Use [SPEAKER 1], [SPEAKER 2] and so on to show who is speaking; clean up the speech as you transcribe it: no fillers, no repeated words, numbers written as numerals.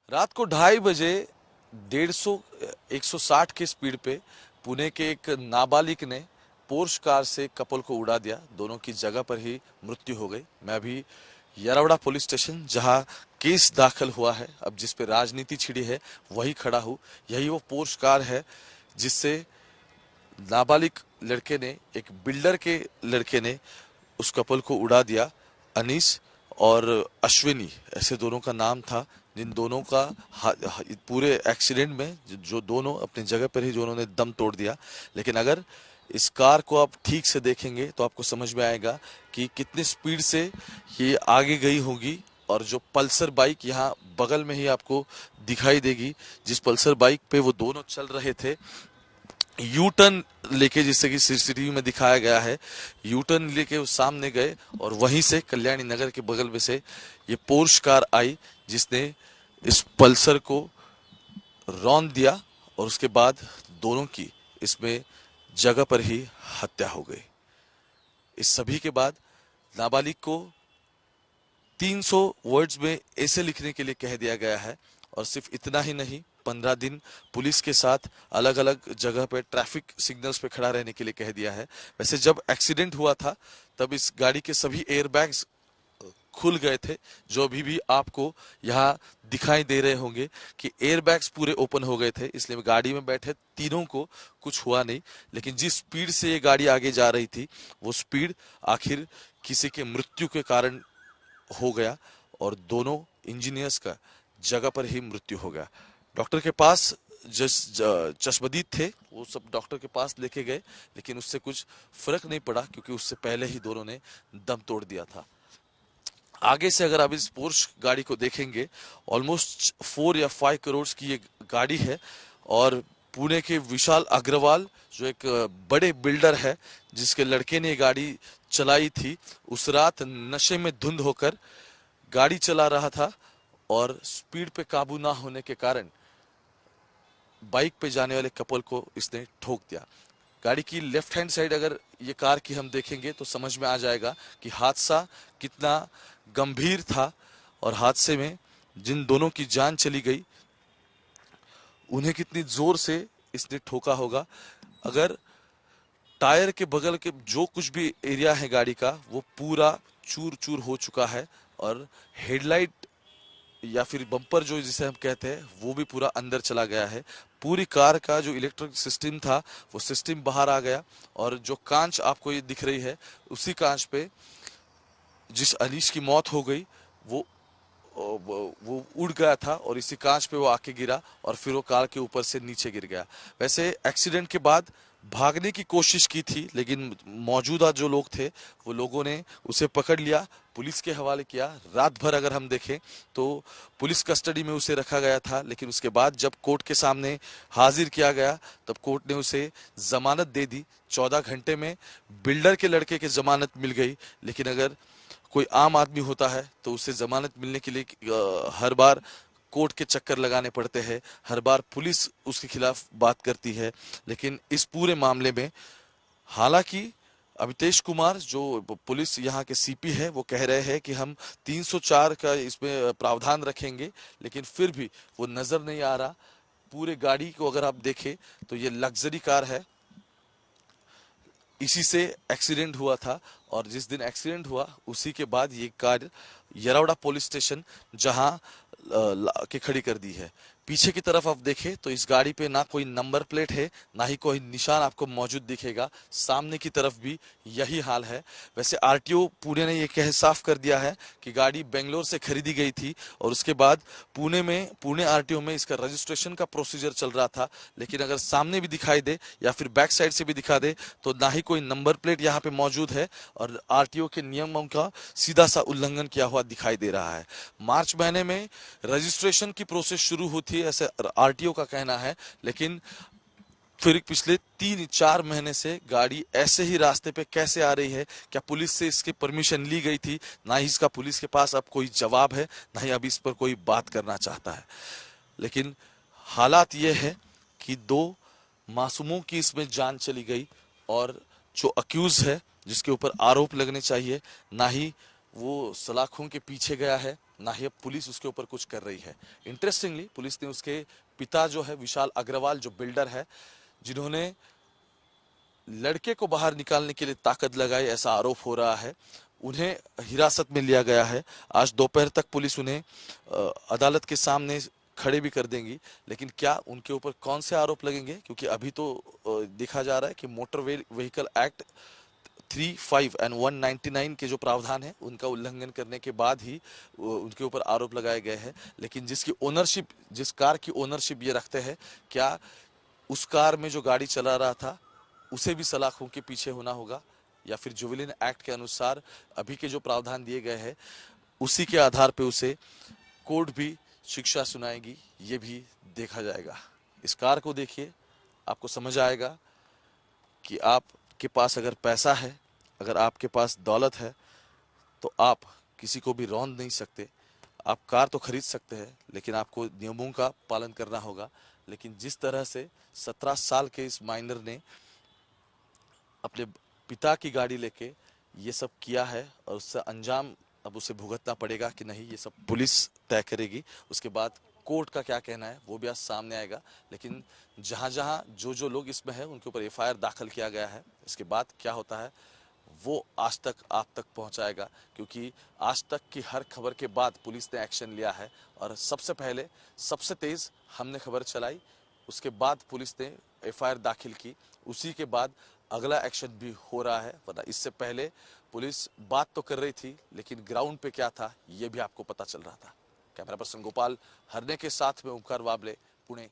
[SPEAKER 1] रात को 2:30 बजे 150 160 के स्पीड पे पुणे के एक नाबालिग ने पोर्श कार से कपल को उड़ा दिया। दोनों की जगह पर ही मृत्यु हो गई। मैं अभी यरवड़ा पुलिस स्टेशन जहां केस दाखिल हुआ है, अब जिस पे राजनीति छिड़ी है, वही खड़ा हूं। यही वो पोर्श कार है जिससे नाबालिग लड़के ने, एक बिल्डर के लड़के ने उस कपल को उड़ा दिया। अनीस और अश्विनी ऐसे दोनों का नाम था, जिन दोनों का पूरे एक्सीडेंट में जो दोनों अपनी जगह पर ही जो उन्होंने दम तोड़ दिया। लेकिन अगर इस कार को आप ठीक से देखेंगे तो आपको समझ में आएगा कि कितनी स्पीड से ये आगे गई होगी। और जो पल्सर बाइक यहाँ बगल में ही आपको दिखाई देगी, जिस पल्सर बाइक पे वो दोनों चल रहे थे, यू टर्न लेके, जिससे कि सीसीटीवी में दिखाया गया है, यू टर्न लेके वो सामने गए और वहीं से कल्याणी नगर के बगल में से ये पोर्श कार आई जिसने इस पल्सर को रौंद दिया और उसके बाद दोनों की इसमें जगह पर ही हत्या हो गई। इस सभी के बाद नाबालिग को 300 वर्ड्स में ऐसे लिखने के लिए कह दिया गया है। और सिर्फ इतना ही नहीं, 15 दिन पुलिस के साथ अलग अलग जगह पे ट्रैफिक सिग्नल्स पे खड़ा रहने के लिए कह दिया है। वैसे जब एक्सीडेंट हुआ था तब इस गाड़ी के सभी एयरबैग्स खुल गए थे, जो अभी भी आपको यहाँ दिखाई दे रहे होंगे कि एयरबैग्स पूरे ओपन हो गए थे। इसलिए गाड़ी में बैठे तीनों को कुछ हुआ नहीं। लेकिन जिस स्पीड से ये गाड़ी आगे जा रही थी, वो स्पीड आखिर किसी के मृत्यु के कारण हो गया और दोनों इंजीनियर्स का जगह पर ही मृत्यु हो गया। डॉक्टर के पास जिस चश्मदीद थे वो सब डॉक्टर के पास लेके गए, लेकिन उससे कुछ फर्क नहीं पड़ा क्योंकि उससे पहले ही दोनों ने दम तोड़ दिया था। आगे से अगर आप इस पोर्श गाड़ी को देखेंगे, ऑलमोस्ट 4 या 5 करोड़ की ये गाड़ी है। और पुणे के विशाल अग्रवाल जो एक बड़े बिल्डर है, जिसके लड़के ने ये गाड़ी चलाई थी, उस रात नशे में धुंध होकर गाड़ी चला रहा था और स्पीड पे काबू ना होने के कारण बाइक पे जाने वाले कपल को इसने ठोक दिया। गाड़ी की लेफ्ट हैंड साइड अगर ये कार की हम देखेंगे तो समझ में आ जाएगा कि हादसा कितना गंभीर था और हादसे में जिन दोनों की जान चली गई उन्हें कितनी जोर से इसने ठोका होगा। अगर टायर के बगल के जो कुछ भी एरिया है गाड़ी का, वो पूरा चूर चूर हो चुका है और हेडलाइट या फिर बम्पर जो जिसे हम कहते हैं वो भी पूरा अंदर चला गया है। पूरी कार का जो इलेक्ट्रिक सिस्टम था वो सिस्टम बाहर आ गया और जो कांच आपको ये दिख रही है, उसी कांच पे जिस अनीश की मौत हो गई वो उड़ गया था और इसी कांच पे वो आके गिरा और फिर वो कार के ऊपर से नीचे गिर गया। वैसे एक्सीडेंट के बाद भागने की कोशिश की थी, लेकिन मौजूदा जो लोग थे वो लोगों ने उसे पकड़ लिया, पुलिस के हवाले किया। रात भर अगर हम देखें तो पुलिस कस्टडी में उसे रखा गया था, लेकिन उसके बाद जब कोर्ट के सामने हाजिर किया गया तब कोर्ट ने उसे जमानत दे दी। 14 घंटे में बिल्डर के लड़के की जमानत मिल गई। लेकिन अगर कोई आम आदमी होता है तो उसे जमानत मिलने के लिए हर बार कोर्ट के चक्कर लगाने पड़ते हैं, हर बार पुलिस उसके खिलाफ बात करती है। लेकिन इस पूरे मामले में हालांकि अमितेश कुमार जो पुलिस यहाँ के सीपी है वो कह रहे हैं कि हम 304 का इसमें प्रावधान रखेंगे, लेकिन फिर भी वो नजर नहीं आ रहा। पूरे गाड़ी को अगर आप देखें तो ये लग्जरी कार है, इसी से एक्सीडेंट हुआ था और जिस दिन एक्सीडेंट हुआ उसी के बाद ये कार यरवड़ा पुलिस स्टेशन जहां के खड़ी कर दी है। पीछे की तरफ आप देखें तो इस गाड़ी पे ना कोई नंबर प्लेट है, ना ही कोई निशान आपको मौजूद दिखेगा। सामने की तरफ भी यही हाल है। वैसे आरटीओ पुणे ने ये कह साफ कर दिया है कि गाड़ी बेंगलोर से खरीदी गई थी और उसके बाद पुणे आरटीओ में इसका रजिस्ट्रेशन का प्रोसीजर चल रहा था। लेकिन अगर सामने भी दिखाई दे या फिर बैक साइड से भी दिखा दे तो ना ही कोई नंबर प्लेट यहाँ पे मौजूद है और आरटीओ के नियमों का सीधा सा उल्लंघन किया हुआ दिखाई दे रहा है। मार्च महीने में रजिस्ट्रेशन की प्रोसेस शुरू हुई थी, ऐसे आरटीओ का कहना है। लेकिन फिर पिछले 3-4 महीने से गाड़ी ऐसे ही रास्ते पे कैसे आ रही है? क्या पुलिस से इसकी परमिशन ली गई थी? ना ही इसका पुलिस के पास अब कोई जवाब है, ना ही अब इस पर कोई बात करना चाहता है। लेकिन हालात ये है कि 2 मासूमों की इसमें जान चली गई और जो अक्यूज है, जिसके ऊपर आरोप लगने चाहिए, ना ही वो सलाखों के पीछे गया है, ना ही अब पुलिस उसके ऊपर कुछ कर रही है। इंटरेस्टिंगली पुलिस ने उसके पिता जो है विशाल अग्रवाल, जो बिल्डर है, जिन्होंने लड़के को बाहर निकालने के लिए ताकत लगाई, ऐसा आरोप हो रहा है, उन्हें हिरासत में लिया गया है। आज दोपहर तक पुलिस उन्हें अदालत के सामने खड़े भी कर देंगी, लेकिन क्या उनके ऊपर कौन से आरोप लगेंगे, क्योंकि अभी तो देखा जा रहा है कि मोटर व्हीकल एक्ट 35 एंड 199 के जो प्रावधान है उनका उल्लंघन करने के बाद ही उनके ऊपर आरोप लगाए गए हैं। लेकिन जिसकी ओनरशिप, जिस कार की ओनरशिप ये रखते हैं, क्या उस कार में जो गाड़ी चला रहा था उसे भी सलाखों के पीछे होना होगा, या फिर जुवेलिन एक्ट के अनुसार अभी के जो प्रावधान दिए गए हैं उसी के आधार पे उसे कोर्ट भी शिक्षा सुनाएगी, ये भी देखा जाएगा। इस कार को देखिए, आपको समझ आएगा कि आपके पास अगर पैसा है, अगर आपके पास दौलत है, तो आप किसी को भी रौंद नहीं सकते। आप कार तो खरीद सकते हैं, लेकिन आपको नियमों का पालन करना होगा। लेकिन जिस तरह से 17 साल के इस माइनर ने अपने पिता की गाड़ी लेके ये सब किया है, और उससे अंजाम अब उसे भुगतना पड़ेगा कि नहीं, ये सब पुलिस तय करेगी। उसके बाद कोर्ट का क्या कहना है वो भी आज सामने आएगा। लेकिन जहां जहां जो जो लोग इसमें है उनके ऊपर एफआईआर दाखिल किया गया है, इसके बाद क्या होता है वो आज तक आप तक पहुंचाएगा, क्योंकि आज तक की हर खबर के बाद पुलिस ने एक्शन लिया है। और सबसे पहले सबसे तेज हमने खबर चलाई, उसके बाद पुलिस ने एफआईआर दाखिल की, उसी के बाद अगला एक्शन भी हो रहा है। वरना इससे पहले पुलिस बात तो कर रही थी, लेकिन ग्राउंड पे क्या था ये भी आपको पता चल रहा था। कैमरा पर्सन गोपाल हरने के साथ में ओमकार वाबले, पुणे।